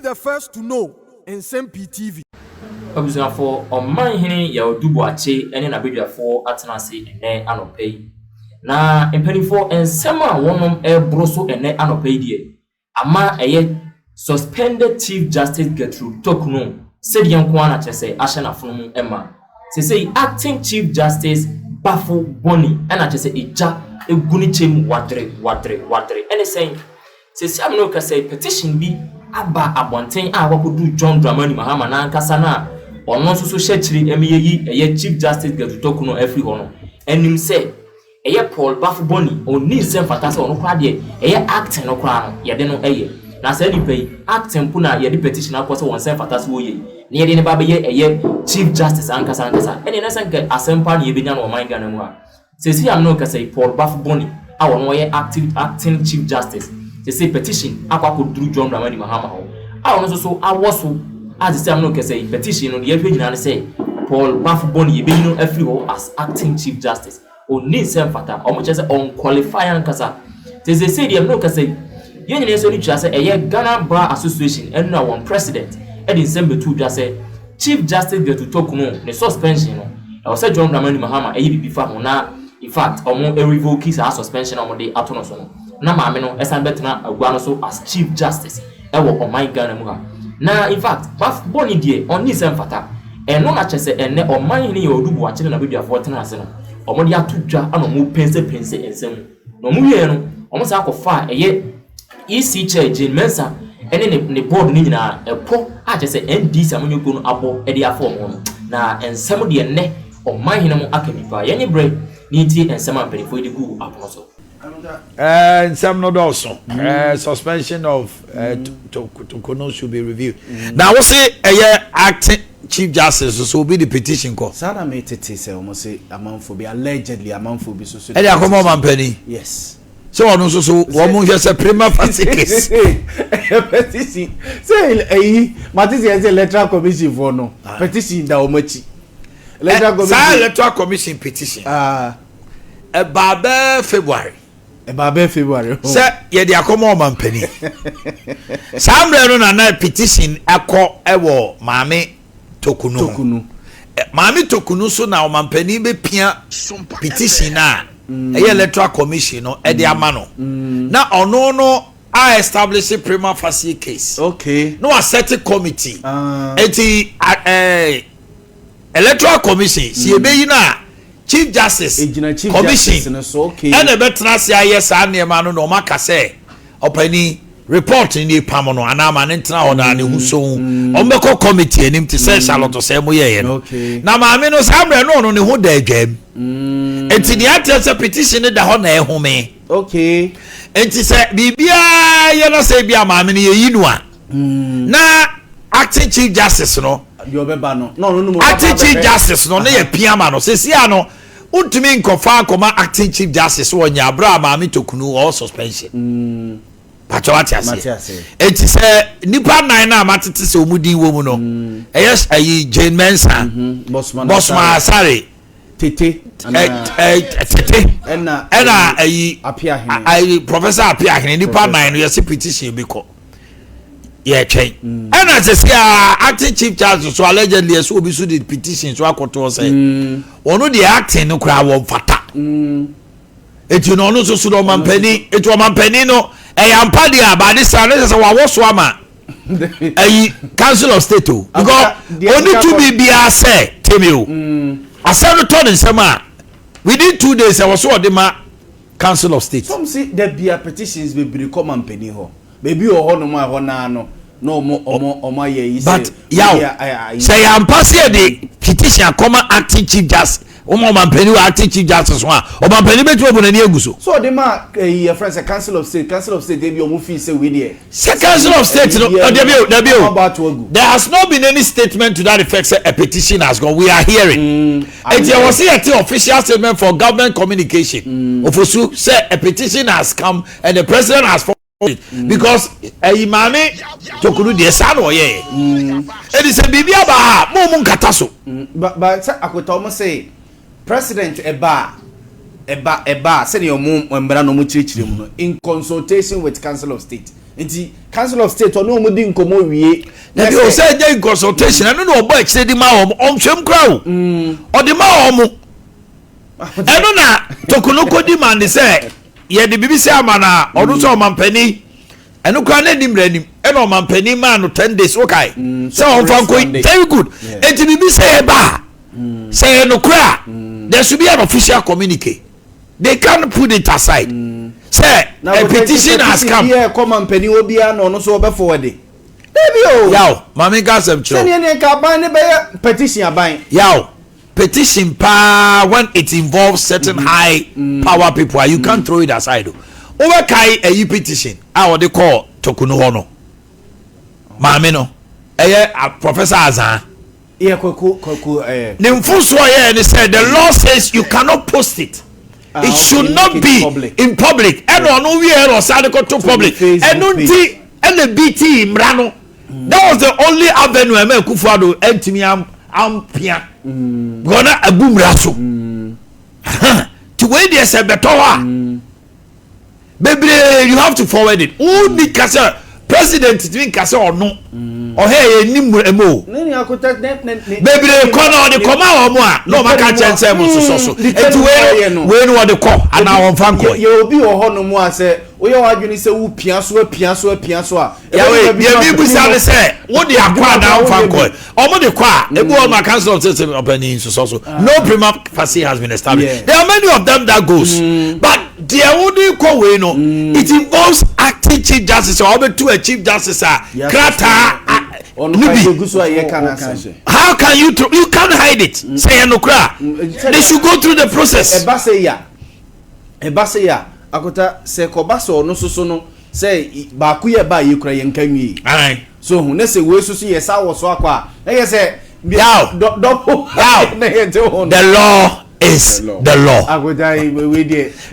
the first to know Nsem-Pii TV. Obviously, for on my henny, your Jubilates, and then a video for Atanasi and then Anopay. Na penny for and summer one air broso and then Anopay dear. Ama a suspended Chief Justice Gertrude Torkonoo said young Kwana Chese Ashana from Emma. Say acting Chief Justice Baffle Bonnie and I just say a jack a gunichim wadre. And saying, say, I'm no say petition be Abba Abontain. I what could do John Dramani Mahama na Kasana or not so shetri a Chief Justice Gertrude Torkonoo every honor. And him say, a Paul Baffle Bonnie or Nsem-Pii or no crady, a acting no crown, ya deno a. Na say ni pay acting puna ye the petition akwose Nsem-Pii wo ye. Near the baby a Chief Justice Ankasa, and in a second, a sample ye begin on my gun. Says he, I'm no say Paul Baff Bonnie, our way acting Chief Justice. They say petition, I could do John Dramani Mahama. I also I was so as the same no say petition on the evening and say Paul Baff Bonnie being every as acting Chief Justice or Nsem-Pii or much as unqualified Ankasa. They say the no say, Union is only just a Ghana Bar Association and now one president. In December 2, just say Chief Justice Gertrude Torkonoo the suspension. I was said John Dramani Mahama a before na in fact a revoke his suspension on the autonomous. Na mameno esan betna agwano so as Chief Justice ewo on my Ghana muha. Na in fact Baff Bonnie die on Nsem-Pii and no na chese enne on my ni odubu wa chine na be afotena ase no. Omo dia tudwa ana mo pense ensem. No mu ye no omo sa akofa eye EC chair Jane Mensa ene ne board ni nyina epo a che se ND samonyogo no abo e dia form no na ensem de ne o man hina mo akanipa yenye bre ni ti ensem ampanifo de gu apono so ensem no also suspension of Torkonoo should be reviewed. Now we say acting Chief Justice so be the petition call sana me tete say almost say amanfo be allegedly amanfo be so e dey akomo mampani. Yes. So on so one just a prima facie case. Petition. Say Matisi is Electoral Commission for no. Petition da omachi. Electoral Commission petition. A Babe February. Say ye dey akomo mampani. Samre no na petition akọ ewo Maame Torkonoo. Maame Torkonoo so na mampani be pia petition na Electoral Commission no e dey amano na ono no I establish a prima facie case. Okay. No a set committee. Eti Electoral Commission si ebe yi na Chief Justice Commission so okay. And the better say yes and the man no maka say opani report ni pam no anama ne ntena ona ne huso ombeko committee enim te say Charlotte say mo ye no. Na maame no samre no ne ho da adwam. Enti the atese petition da ho na ehome. Okay. Enti say bibia ye no say bia maame ne yi no a. Na acting Chief Justice no. Yo beba no. No. Acting Chief Justice no na ye piama no. Se sia no untimi nkofa akoma acting Chief Justice wo nya bra maame Torkonoo or suspension. Patwati ase. Enti say nipa 9 na matete se omudi wo mu no. Yes ayi Jane Mensa. Bosman Asare. Tete ena ayi apia hene ayi Professor apia hene nipa 9 no yes petition be ko ye twen ena se acting Chief Justice so allegedly so obi so the petition so akoto say ono the acting no kra wo fata eti no no so do mampani eti o mampani no e yampa dia ba this say wa wo so ama ayi Council of State because only to be bia say temi o asano to nsema within 2 days I was so the Council of State. Some see there be petitions be become mampani ho baby o ho no ma ho na no omo ye but yaw say am pass here the petition come acting Chief Justice omo mampani wa acting Chief Justice one o mampani betu obunani eguso so the ma friends a Council of State dey be omo feel say we there say Council of State no there has not been any statement to that effect say a petition has gone. We are hearing and there was a official statement for government communication ofosu say a petition has come and the president has because Maame Torkonoo dey san oye it is a bibia ba mo nkata so but say akoto say President Eba say your mum mbra no mu chirichiri mu no in consultation with Council of State nti council of state ono mo di nkomo wie na bi o say dey consultation eno no obo akire di ma om hwem kra o o di ma om eno na Torkonoo kodi man de say ye de bibi say amana odo so omampani eno kra na di mranim eno omampani ma no 10 days okay say on fan ko very good enti bibi say ba say no kra there should be an official communique. They can't put it aside. Say a petition has come. Yeah, come and penny obia no so be forward. Baby oh. Yow, mama gas them cho. Say any ka ban ne be petition aban. Yow, petition pa when it involves certain high power people, you can't throw it aside. Over kai a petition. What they call Torkonoo hono. Mama no. Professor Azan. Yeah, koku Nimfuso here and said the law says you cannot post it. It should not be in public. And on we are to public. And the BT Mrano. That was the only avenue I made Kufado entimi am pia. Gonna a boom raso. To wait there say betowa. Baby, you have to forward it. Who the kasa president between kasa or no? Or hey ni emo. Nani akota baby kono de koma omo a no maka chense mo so. Enti we no what they call and our fan call. You obi o ho no mo a se we your adwini se wo pia so a. Yeah we be say say wo de akwa na fan call. Omo de kwa e bo my council of system opening so. No prima facie has been established. Yeah. There are many of them that goes. But there wouldn't call we no. It involves acting chief justice or to a chief justice krata. How can you can't hide it? Say no cry. They should go through the process. Ebase ya akota se kobaso no so no say ba ku ye ba ye kura ye nkanwi. So hu na se we so yesa wo so akwa. Na ye say the law is the law.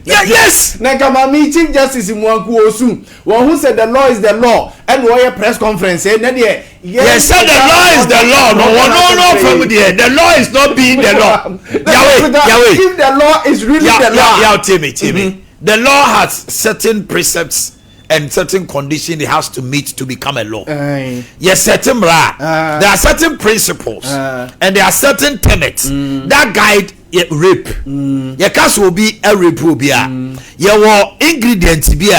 Yes. Na kama mi chief justice Mwanku Osu, who said the law is the law, and we press conference. Yes, said the law is the law. No, from there. The law is not being the law. Yahweh. If the law is really the law, Timmy. The law has certain precepts and certain conditions it has to meet to become a law. Yes, certain there are certain principles and there are certain tenets that guide rape. Your case will be a rape will be your ingredients be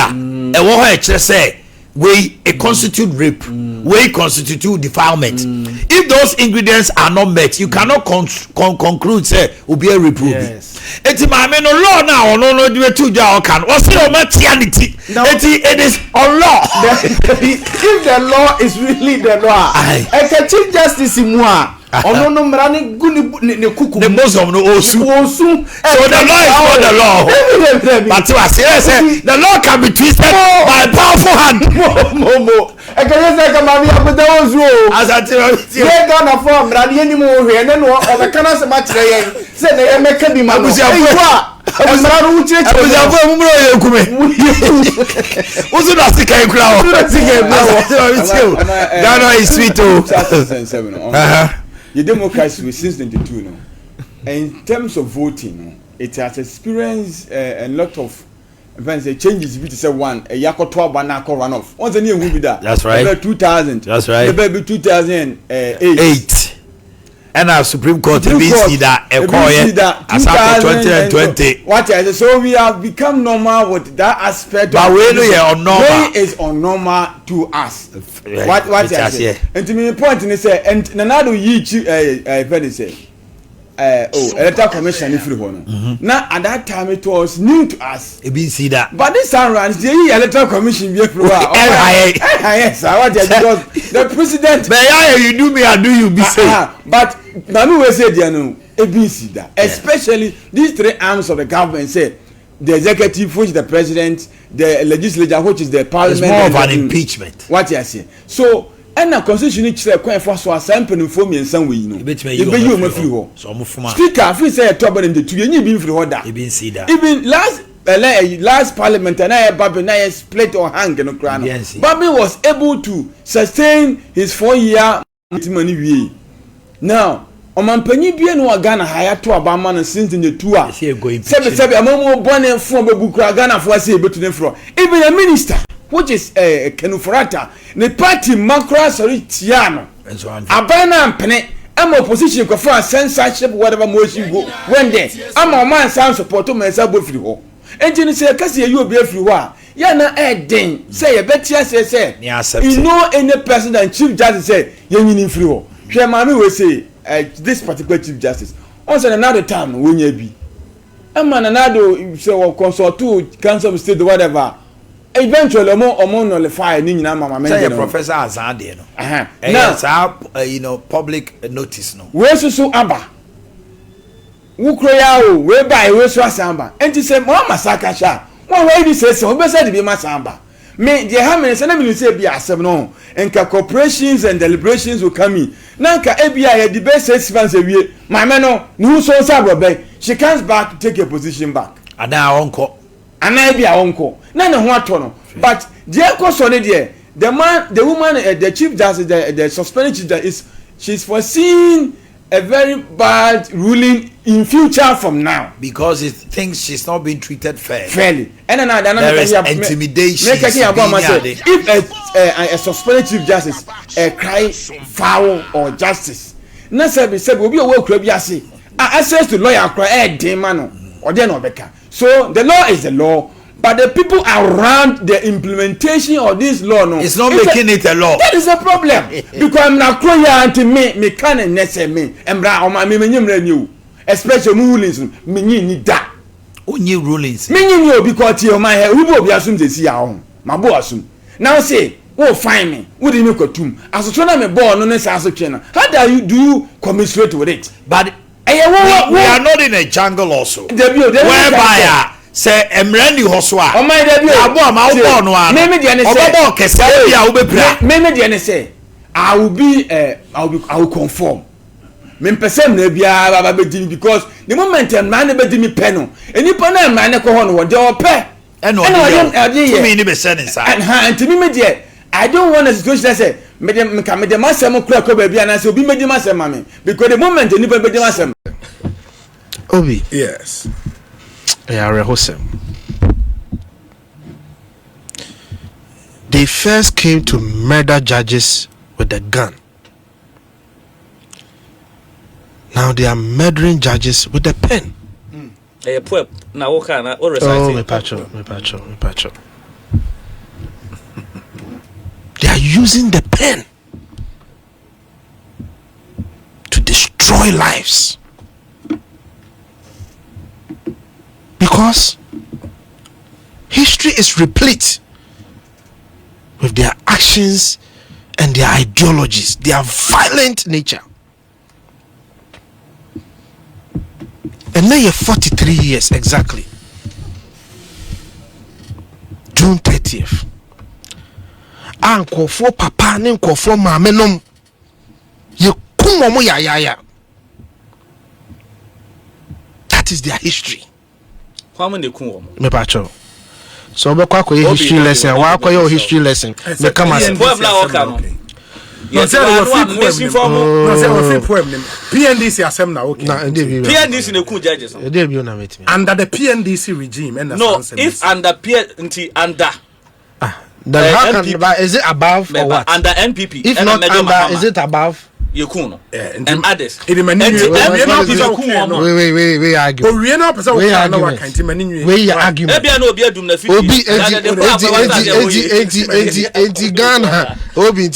say we constitute rape, we constitute defilement. If those ingredients are not met, you cannot conclude say will be a rape. It law now no do to can what's your materiality. It is a law. If the law is really the law, I can chief justice in moi. No mrani guni kuku. The Muslim no osu. So the law is not the law. But you are saying the law can be twisted by a powerful hand. Momo. I can say come am here with those rules. As I tell you, they gonna form mrani any more here. Then what? I can say much there. Say they make a demand. Mrani uche. Abuja mumro yekume. Uzu na sika ikura. Ghana is sweet oh. 2007. The democracy since 92 no. In terms of voting no, it has experienced a lot of changes. If you say one, a yakoto banako runoff. Once a new will be that. That's right. 2000. That's right. The 2008. And our Supreme Court see that a as after 2020. What I say, so we have become normal with that aspect. But when we are normal, is normal to us. What I say? And to me, point in say, and another ye say, Electoral Commission if you want. Now at that time it was new to us. You see that. But this time around, the Electoral Commission be yes, I want because the president. But you do me, I do you be say. But Nami will say there no. ABC that. Especially these three arms of the government say the executive, which is the president, the legislature, which is the parliament. It's more of an impeachment. What you say? So. And the constitution is quite for so a sample inform in some way, you know. You so Speaker, if you say a trouble in the two, you need for order. Even see that. Even last parliament, and I Babi split or hang in a crown. Babi was able to sustain his 4-year money. Now, Omampani bien no Ghana hire to Obama since in the tour. Seven, a more born from Ghana for say, but to them from even a minister. which is Kenufurata, the party Makra sorry Tiano. Abana Pene, I'm opposition for censorship, whatever motion go when there. I'm a man sound support to myself with you. And you say, Cassia, you will be everywhere. Yana Edding, say a better say, you know any person than Chief Justice say, you need free. Share mammy will say, this particular Chief Justice. Also, another time when you be. A man another so consult to council of state whatever. Eventually, more nullify Nina Mamma. Say a professor as I did. Now, you know, public notice. No, where's so Abba? Who cry out, whereby where's Samba? And to say, Mamma Sakasha. One way he says so, but said to be my Samba. Me, the Hammers and I say be a 7 and corporations and deliberations will come in. Nanka ABI had the best 6 months a year. My man, no so Sabra, she comes back to take your position back. And now uncle. And I be our uncle. None of what tono. But the uncle solid there. The man, the woman, the chief justice, the suspended chief justice, she's foreseeing a very bad ruling in future from now because it thinks she's not being treated fairly. And then there is intimidation. If a suspended chief justice cry foul or justice, Nasabi said will be a work access to lawyer cry demano or then Obeka. So the law is the law, but the people around the implementation of this law, no, it's not making it a law. That is a problem because I'm not clear until me can and me and me especially rulings me need that. New rulings. Me because you my head who will be assumed to see our my boy assume. Now say, oh find me. What do you make a tomb? As a trainer me born on this as a trainer. How do you commiserate with it? But we are not in a jungle also. Whereby say emrendi hoswa. Oh my debut. Abo ma wo no ano. Me dey say. Obodo kese bia wo bepra. Me dey say. I will conform. Me person na bia baba bedini because the moment man be di me pe no. Enipa na man ko ho no wo dey ope. And to me ni be say inside. And anti me dey. I don't want a situation that say me dey masem kura ko ba bia na say obi me dey masem ma me because the moment enipa be dey masem. Obi. Yes. They first came to murder judges with a gun. Now they are murdering judges with a pen. Me pacho. They are using the pen to destroy lives. Because history is replete with their actions and their ideologies, their violent nature. And now you're 43 years exactly. June 30th. Uncle for papa and uncle for mamenom. You come ya. That is their history. How many kun? Me pacho. So we kwa history lesson. Wa kwa your history lesson. Me come as. No say PNDC asem na okay. PNDC ne kun judges. Under the PNDC regime and no, if under under then how can is it above or what? Under NPP. If not under, is it above? You kuno. And others. Wait, argue. We argue. Ghana.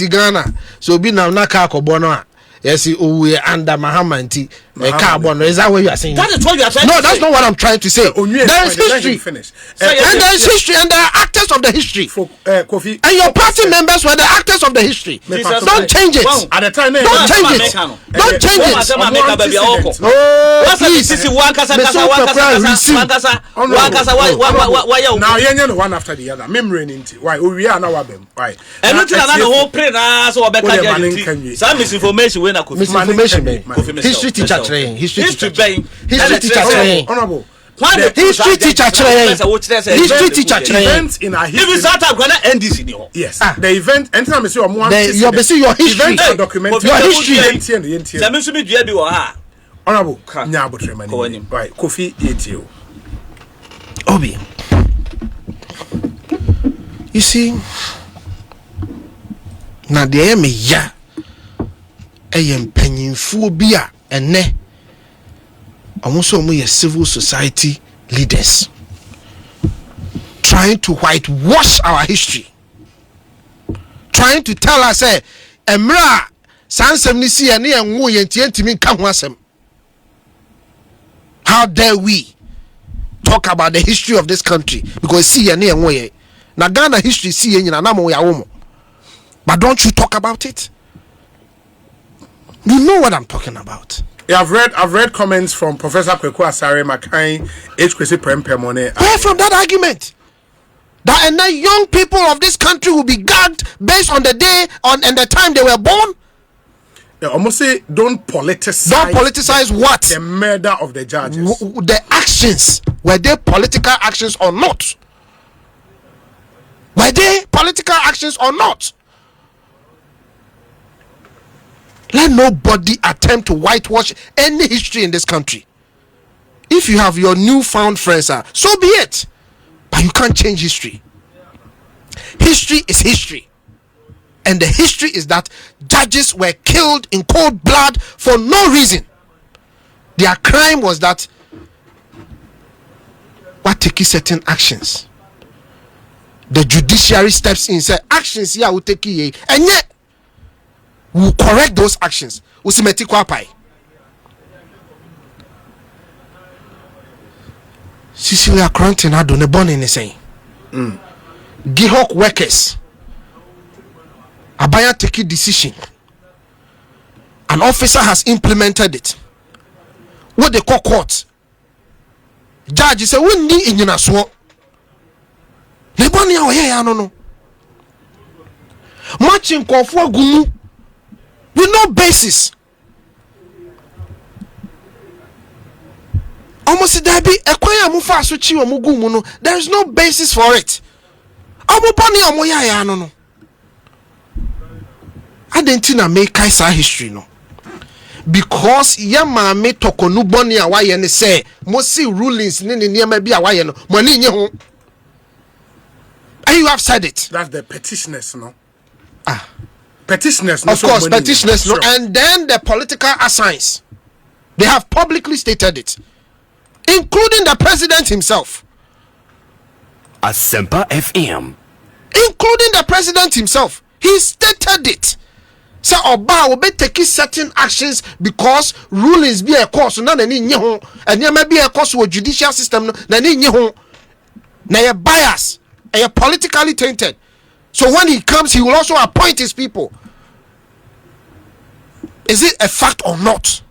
Ghana. So be now Nakako Bono. Yes, we under Mahamanti. Carbon. Is that what you are saying? That is what you are saying. No, that's not what I'm trying to say. There is history. And there is history, and there are actors of the history. And your party members were the actors of the history. Don't change it. At the time, don't change it. Don't change it. Now you one after the other. Memory why we are now why. And not another whole prayer so some misinformation when I could misinformation. History teacher training. History teacher training. Honorable. History teacher training. History teacher training. Events in our history. If you start going to NDC, yes. The event. Anytime you see your history. Document your history. Honorable. Right. Kofi Etio. Obi. You see, now the me ya mpanyinfuo bi a ene almost civil society leaders trying to whitewash our history, trying to tell us emra sansem ni si ene enwo yentimi nka ho asem. How dare we talk about the history of this country because see ene enwo ye na Ghana history see ye nyina na mo ya wo mo, but don't you talk about it? You know what I'm talking about. Yeah, I've read comments from Professor Kweku Asare Makai, HKC Prempemone. Where from that argument that and the young people of this country will be gagged based on the day and the time they were born? Yeah, almost say don't politicize. Don't politicize what? The murder of the judges. The actions, were they political actions or not? Were they political actions or not? Let nobody attempt to whitewash any history in this country. If you have your newfound friends, so be it. But you can't change history. History is history. And the history is that judges were killed in cold blood for no reason. Their crime was that what taking certain actions. The judiciary steps in, say actions here will take ye, and yet will correct those actions. Usimeti kwa pai. Cecilia Cranton had done a born in the same. Gihawk workers. Abaya take a decision. An officer has implemented it. What they call court. Judge say we need in your swamp. Leboni ya oye no. Matching konfo gumu. With no basis. Almost there be a kwaya mufa suchi wa mugumu no. There is no basis for it. Amupani amoya ya no. I didn't know make kaisa history no. Because yama me Torkonoo boni awaye ne say mosi rulings ni niyama bi awaye no. Mani nye ho. And you have said it. That's the petitioners no. Petitioners, of course, petitioners, no, and then the political assigns. They have publicly stated it, including the president himself. Nsem-Pii FM. Including the president himself. He stated it. So Oba will be taking certain actions because rulings be a course, none any nye and there may be a course with judicial system, na ni nye na ye bias, and ye politically tainted. So when he comes, he will also appoint his people. Is it a fact or not?